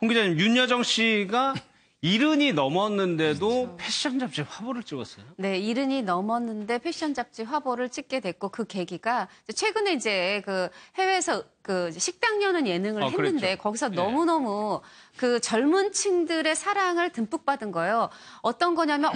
홍 기자님, 윤여정 씨가 70이 넘었는데도 패션 잡지 화보를 찍었어요? 네, 70이 넘었는데 패션 잡지 화보를 찍게 됐고 그 계기가 최근에 이제 그 해외에서 그 식당 여는 예능을 했는데 그랬죠. 거기서 너무너무 그 젊은 층들의 사랑을 듬뿍 받은 거예요. 어떤 거냐면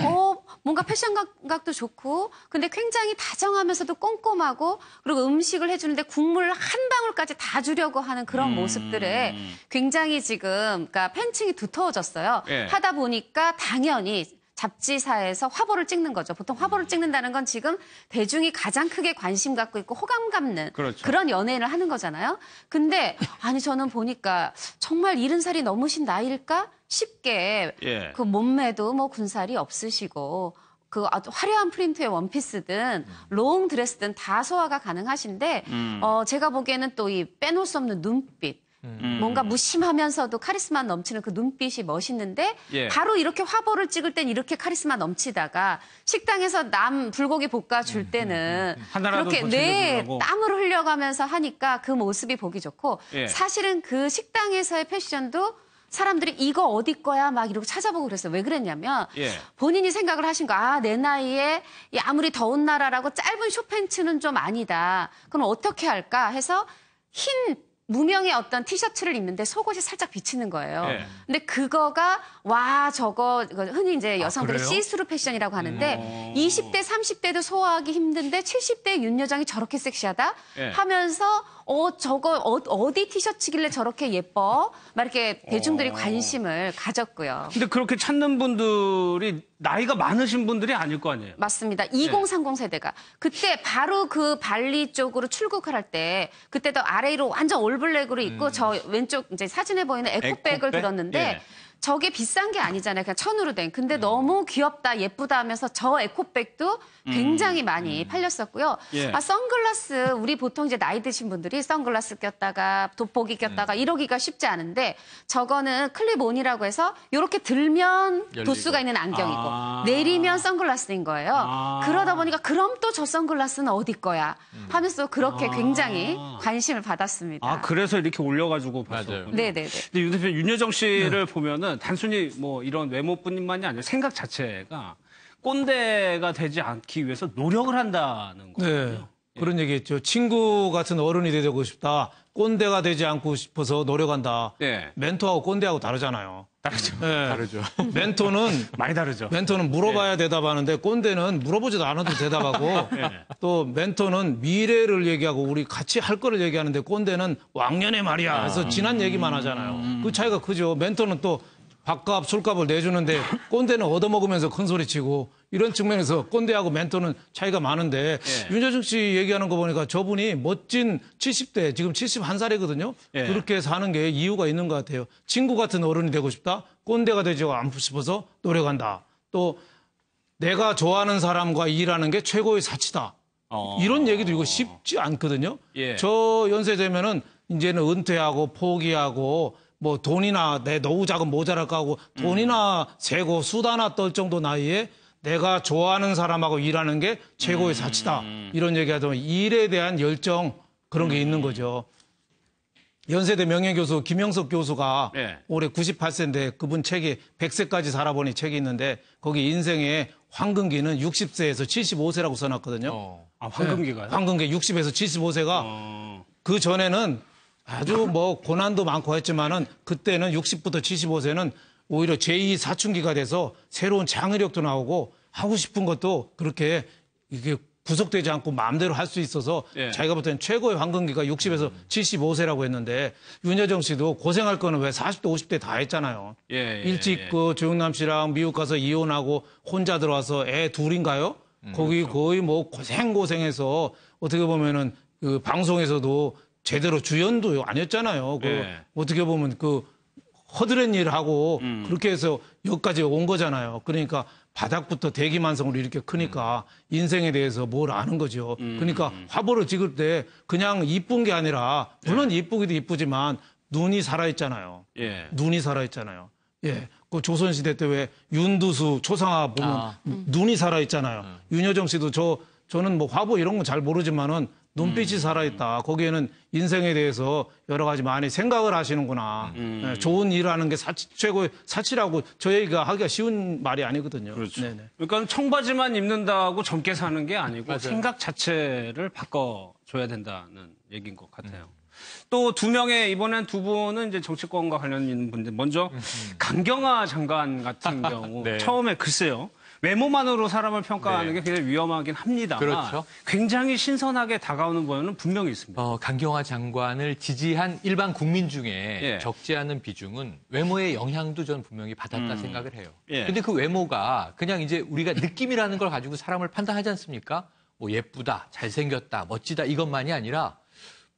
뭔가 패션 감각도 좋고 근데 굉장히 다정하면서도 꼼꼼하고 그리고 음식을 해주는데 국물 한 방울까지 다 주려고 하는 그런 모습들에 굉장히 지금 그러니까 팬층이 두터워졌어요. 예. 하다 보니까 당연히 잡지사에서 화보를 찍는 거죠. 보통 화보를 찍는다는 건 지금 대중이 가장 크게 관심 갖고 있고 호감 갖는 그렇죠. 그런 연예인을 하는 거잖아요. 근데 아니 저는 보니까 정말 70살이 넘으신 나이일까 싶게 예. 그 몸매도 뭐 군살이 없으시고 그 아주 화려한 프린트의 원피스든 롱 드레스든 다 소화가 가능하신데 제가 보기에는 또 이 빼놓을 수 없는 눈빛 뭔가 무심하면서도 카리스마 넘치는 그 눈빛이 멋있는데 예. 바로 이렇게 화보를 찍을 땐 이렇게 카리스마 넘치다가 식당에서 남 불고기 볶아 줄 때는 하나라도 그렇게 더 뇌에 챙겨주려고. 땀을 흘려가면서 하니까 그 모습이 보기 좋고 예. 사실은 그 식당에서의 패션도 사람들이 이거 어디 거야 막 이러고 찾아보고 그랬어요. 왜 그랬냐면 예. 본인이 생각을 하신 거, 내 나이에 이 아무리 더운 나라라고 짧은 숏팬츠는 좀 아니다. 그럼 어떻게 할까 해서 흰 무명의 어떤 티셔츠를 입는데 속옷이 살짝 비치는 거예요. 예. 근데 그거가 저거 흔히 이제 여성들의 그래요? 시스루 패션이라고 하는데 20대, 30대도 소화하기 힘든데 70대 윤여정이 저렇게 섹시하다 예. 하면서 저거 어디 티셔츠길래 저렇게 예뻐? 막 이렇게 대중들이 관심을 가졌고요. 근데 그렇게 찾는 분들이 나이가 많으신 분들이 아닐 거 아니에요? 맞습니다. 2030 세대가. 그때 바로 그 발리 쪽으로 출국을 할 때 그때도 아래로 완전 올블랙으로 입고 저 왼쪽 이제 사진에 보이는 에코백을 에코백? 들었는데 예. 저게 비싼 게 아니잖아요. 그냥 천으로 된. 근데 너무 귀엽다, 예쁘다 하면서 저 에코백도 굉장히 많이 팔렸었고요. 예. 선글라스, 우리 보통 이제 나이 드신 분들이 선글라스 꼈다가 돋보기 꼈다가 이러기가 쉽지 않은데 저거는 클립온이라고 해서 이렇게 들면 도수가 있는 안경이고 내리면 선글라스인 거예요. 그러다 보니까 그럼 또 저 선글라스는 어디 거야 하면서 그렇게 굉장히 관심을 받았습니다. 그래서 이렇게 올려가지고 봤었군요. 네네네. 근데 윤 대표 윤여정 씨를 보면은 단순히 뭐 이런 외모뿐만이 아니라 생각 자체가 꼰대가 되지 않기 위해서 노력을 한다는 거예요. 네. 그런 얘기했죠. 친구 같은 어른이 되고 싶다. 꼰대가 되지 않고 싶어서 노력한다. 네. 멘토하고 꼰대하고 다르잖아요. 다르죠. 네. 다르죠. 멘토는 다르죠. 물어봐야 대답하는데 꼰대는 물어보지도 않아도 대답하고 또 멘토는 미래를 얘기하고 우리 같이 할 거를 얘기하는데 꼰대는 왕년에 말이야. 그래서 지난 얘기만 하잖아요. 그 차이가 크죠. 멘토는 또 밥값, 술값을 내주는데 꼰대는 얻어먹으면서 큰소리 치고 이런 측면에서 꼰대하고 멘토는 차이가 많은데 윤여정 씨 얘기하는 거 보니까 저분이 멋진 70대, 지금 71살이거든요. 예. 그렇게 사는 게 이유가 있는 것 같아요. 친구 같은 어른이 되고 싶다. 꼰대가 되지 않고 싶어서 노력한다. 또 내가 좋아하는 사람과 일하는 게 최고의 사치다. 이런 얘기도 이거 쉽지 않거든요. 예. 저 연세 되면은 이제는 은퇴하고 포기하고 뭐 돈이나 내 노후 자금 모자랄까 하고 돈이나 세고 수다나 떨 정도 나이에 내가 좋아하는 사람하고 일하는 게 최고의 사치다. 이런 얘기하면 일에 대한 열정 그런 게 있는 거죠. 연세대 명예교수 김영석 교수가 네. 올해 98세인데 그분 책이 100세까지 살아보니 책이 있는데 거기 인생의 황금기는 60세에서 75세라고 써놨거든요. 황금기가요? 황금기 60에서 75세가 그 전에는 아주 뭐 고난도 많고 했지만은 그때는 60부터 75세는 오히려 제2 사춘기가 돼서 새로운 창의력도 나오고 하고 싶은 것도 그렇게 이게 구속되지 않고 마음대로 할 수 있어서 자기가 볼 때는 최고의 황금기가 60에서 75세라고 했는데 윤여정 씨도 고생할 거는 왜 40대, 50대 다 했잖아요. 일찍 그 조영남 씨랑 미국 가서 이혼하고 혼자 들어와서 애 둘인가요? 거기 그렇죠. 거의 뭐 고생해서 어떻게 보면은 그 방송에서도 제대로 주연도 아니었잖아요. 어떻게 보면 그 허드렛 일을 하고 그렇게 해서 여기까지 온 거잖아요. 그러니까 바닥부터 대기만성으로 이렇게 크니까 인생에 대해서 뭘 아는 거죠. 그러니까 화보를 찍을 때 그냥 이쁜 게 아니라 물론 이쁘기도 이쁘지만 눈이 살아있잖아요. 눈이 살아있잖아요. 예. 그 조선시대 때 왜 윤두수, 초상화 보면 눈이 살아있잖아요. 윤여정 씨도 저는 뭐 화보 이런 건 잘 모르지만은 눈빛이 살아있다. 거기에는 인생에 대해서 여러 가지 많이 생각을 하시는구나. 네, 좋은 일을 하는 게 최고의 사치라고 저희가 하기가 쉬운 말이 아니거든요. 그렇죠. 네네. 그러니까 청바지만 입는다고 젊게 사는 게 아니고 맞아요. 생각 자체를 바꿔줘야 된다는 얘기인 것 같아요. 또 두 명의 이번엔 두 분은 이제 정치권과 관련 있는 분들. 먼저 강경화 장관 같은 경우 네. 처음에 글쎄요. 외모만으로 사람을 평가하는 네. 게 굉장히 위험하긴 합니다만 그렇죠. 굉장히 신선하게 다가오는 면은 분명히 있습니다. 강경화 장관을 지지한 일반 국민 중에 예. 적지 않은 비중은 외모의 영향도 전 분명히 받았다 생각을 해요. 예. 근데 그 외모가 그냥 이제 우리가 느낌이라는 걸 가지고 사람을 판단하지 않습니까? 뭐 예쁘다, 잘생겼다, 멋지다 이것만이 아니라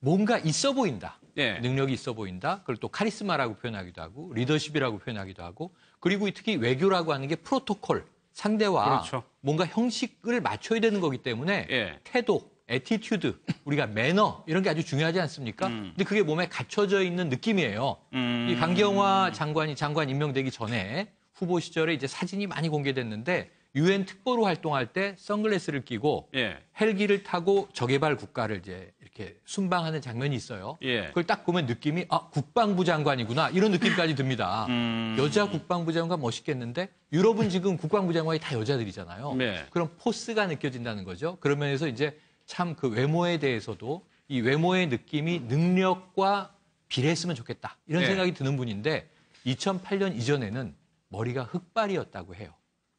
뭔가 있어 보인다. 예. 능력이 있어 보인다. 그걸 또 카리스마라고 표현하기도 하고 리더십이라고 표현하기도 하고 그리고 특히 외교라고 하는 게 프로토콜, 상대와 그렇죠. 뭔가 형식을 맞춰야 되는 거기 때문에 예. 태도, 애티튜드, 우리가 매너 이런 게 아주 중요하지 않습니까? 근데 그게 몸에 갖춰져 있는 느낌이에요. 이 강경화 장관 임명되기 전에 후보 시절에 이제 사진이 많이 공개됐는데 유엔 특보로 활동할 때 선글라스를 끼고 예. 헬기를 타고 저개발 국가를 이제 이렇게 순방하는 장면이 있어요. 예. 그걸 딱 보면 느낌이 국방부 장관이구나 이런 느낌까지 듭니다. 여자 국방부 장관 멋있겠는데 유럽은 지금 국방부 장관이 다 여자들이잖아요. 네. 그런 포스가 느껴진다는 거죠. 그런 면에서 이제 참 그 외모에 대해서도 이 외모의 느낌이 능력과 비례했으면 좋겠다 이런 네. 생각이 드는 분인데 2008년 이전에는 머리가 흑발이었다고 해요.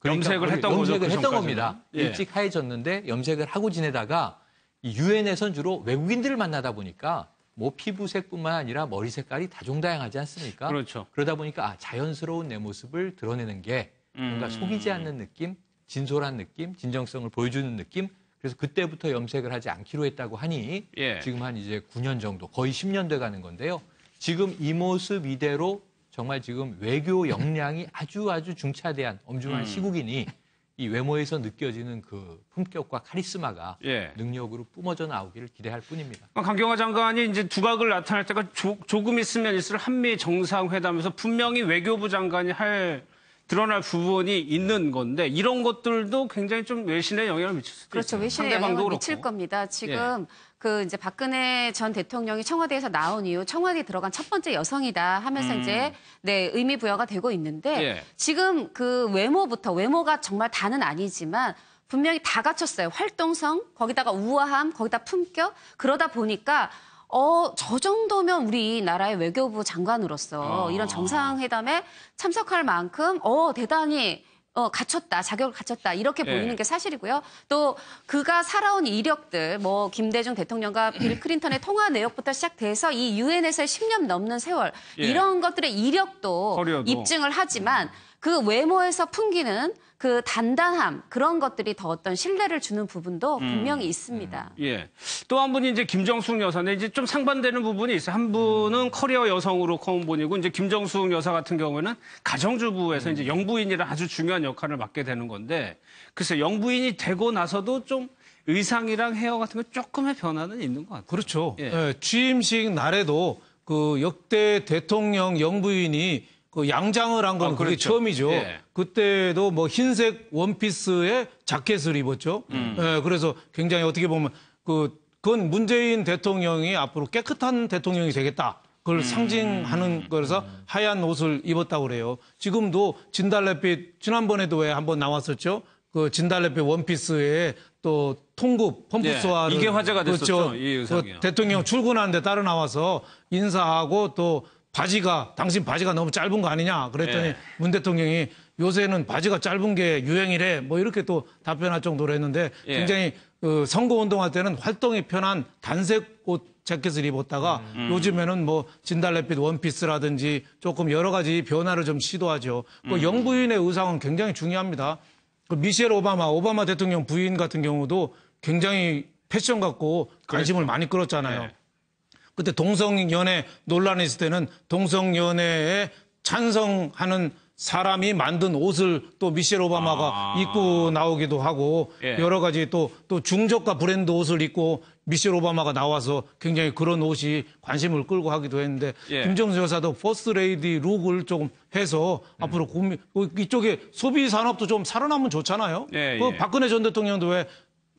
염색을 했던 거죠, 염색을 그 했던 전까지는. 겁니다. 예. 일찍 하얘졌는데 염색을 하고 지내다가 이 유엔에선 주로 외국인들을 만나다 보니까 뭐 피부색뿐만 아니라 머리 색깔이 다종다양하지 않습니까? 그렇죠. 그러다 보니까 자연스러운 내 모습을 드러내는 게 뭔가 속이지 않는 느낌, 진솔한 느낌, 진정성을 보여주는 느낌. 그래서 그때부터 염색을 하지 않기로 했다고 하니 예. 지금 한 이제 9년 정도, 거의 10년 돼 가는 건데요. 지금 이 모습 이대로 정말 지금 외교 역량이 아주 중차대한 엄중한 시국이니 이 외모에서 느껴지는 그 품격과 카리스마가 예. 능력으로 뿜어져 나오기를 기대할 뿐입니다. 강경화 장관이 이제 두각을 나타낼 때가 조금 있으면 있을 한미 정상회담에서 분명히 외교부 장관이 드러날 부분이 있는 건데 이런 것들도 굉장히 좀 외신에 영향을 미칠 수도 그렇죠. 있어요. 외신에 상대방도 영향을 그렇고. 미칠 겁니다. 지금 그 이제 박근혜 전 대통령이 청와대에서 나온 이후 청와대에 들어간 첫 번째 여성이다 하면서 이제 네, 의미 부여가 되고 있는데 예. 지금 그 외모가 정말 다는 아니지만 분명히 다 갖췄어요. 활동성, 거기다가 우아함, 거기다 품격. 그러다 보니까 저 정도면 우리나라의 외교부 장관으로서 이런 정상회담에 참석할 만큼 대단히 갖췄다, 자격을 갖췄다 이렇게 예. 보이는 게 사실이고요. 또 그가 살아온 이력들, 뭐 김대중 대통령과 빌 클린턴의 통화 내역부터 시작돼서 이 유엔에서의 10년 넘는 세월 예. 이런 것들의 이력도 커리어도. 입증을 하지만 그 외모에서 풍기는 그 단단함 그런 것들이 더 어떤 신뢰를 주는 부분도 분명히 있습니다. 예. 또 한 분이 이제 김정숙 여사인데 이제 좀 상반되는 부분이 있어요. 한 분은 커리어 여성으로 커온 분이고 이제 김정숙 여사 같은 경우에는 가정주부에서 이제 영부인이라 아주 중요한 역할을 맡게 되는 건데 글쎄 영부인이 되고 나서도 좀 의상이랑 헤어 같은 거 조금의 변화는 있는 것 같아요. 그렇죠. 예. 예, 취임식 날에도 그 역대 대통령 영부인이 그 양장을 한 건 그게 그렇죠. 처음이죠. 예. 그때도 뭐 흰색 원피스에 자켓을 입었죠. 예, 그래서 굉장히 어떻게 보면 그건 문재인 대통령이 앞으로 깨끗한 대통령이 되겠다. 그걸 상징하는 거라서 하얀 옷을 입었다고 그래요. 지금도 진달래빛 지난번에도 왜 한번 나왔었죠. 그 진달래빛 원피스에 또 통굽 펌프스와를 예, 이게 화제가 됐었죠, 이 의상이요. 그 대통령 출근하는데 따라 나와서 인사하고 또 당신 바지가 너무 짧은 거 아니냐 그랬더니 예. 문 대통령이 요새는 바지가 짧은 게 유행이래 뭐 이렇게 또 답변할 정도로 했는데 예. 굉장히 선거운동할 때는 활동이 편한 단색 옷 재킷을 입었다가 요즘에는 뭐 진달래빛 원피스라든지 조금 여러 가지 변화를 좀 시도하죠. 그 영부인의 의상은 굉장히 중요합니다. 그 미셸 오바마 대통령 부인 같은 경우도 굉장히 패션 갖고 관심을 많이 끌었잖아요. 예. 그때 동성연애 논란이 있을 때는 동성연애에 찬성하는 사람이 만든 옷을 또 미셸 오바마가 입고 나오기도 하고 예. 여러 가지 또 중저가 브랜드 옷을 입고 미셸 오바마가 나와서 굉장히 그런 옷이 관심을 끌고 하기도 했는데 예. 김정수 여사도 퍼스트 레이디 룩을 조금 해서 앞으로 이쪽에 소비 산업도 좀 살아나면 좋잖아요. 예, 그 예. 박근혜 전 대통령도 왜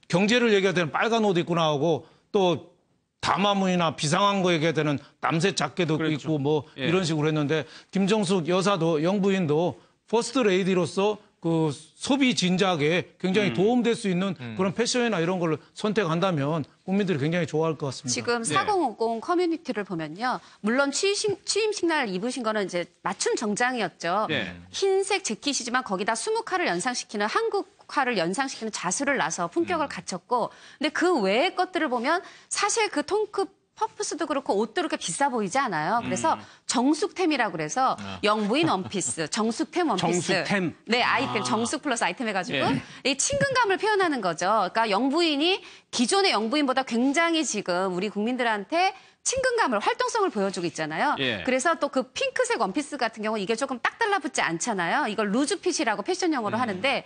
경제를 얘기할 때는 빨간 옷 입고 나오고 또 담화문이나 비상한 거 얘기할 때는 남색 자켓도 그렇죠. 입고 뭐 예. 이런 식으로 했는데 김정숙 여사도 영부인도 퍼스트 레이디로서 그 소비 진작에 굉장히 도움될 수 있는 그런 패션이나 이런 걸 선택한다면 국민들이 굉장히 좋아할 것 같습니다. 지금 4050 커뮤니티를 보면요. 물론 취임식 날 입으신 거는 이제 맞춤 정장이었죠. 네. 흰색 재킷이지만 거기다 20칼을 연상시키는 한국화를 연상시키는 자수를 놔서 품격을 갖췄고 근데 그 외의 것들을 보면 사실 그 톤급 퍼프스도 그렇고 옷도 그렇게 비싸 보이지 않아요. 그래서 정숙템이라고 그래서 영부인 원피스, 정숙템 원피스. 정숙템? 네, 아이템, 정숙 플러스 아이템 해가지고 예. 이 친근감을 표현하는 거죠. 그러니까 영부인이 기존의 영부인보다 굉장히 지금 우리 국민들한테 친근감을, 활동성을 보여주고 있잖아요. 예. 그래서 또 그 핑크색 원피스 같은 경우 이게 조금 딱 달라붙지 않잖아요. 이걸 루즈핏이라고 패션 용어로 하는데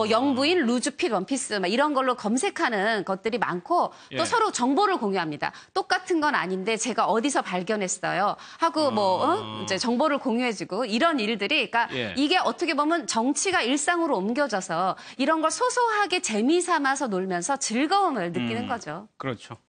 영부인 루즈핏 원피스 막 이런 걸로 검색하는 것들이 많고 또 예. 서로 정보를 공유합니다. 똑같은 건 아닌데 제가 어디서 발견했어요 하고 이제 정보를 공유해주고 이런 일들이 그러니까 예. 이게 어떻게 보면 정치가 일상으로 옮겨져서 이런 걸 소소하게 재미 삼아서 놀면서 즐거움을 느끼는 거죠. 그렇죠.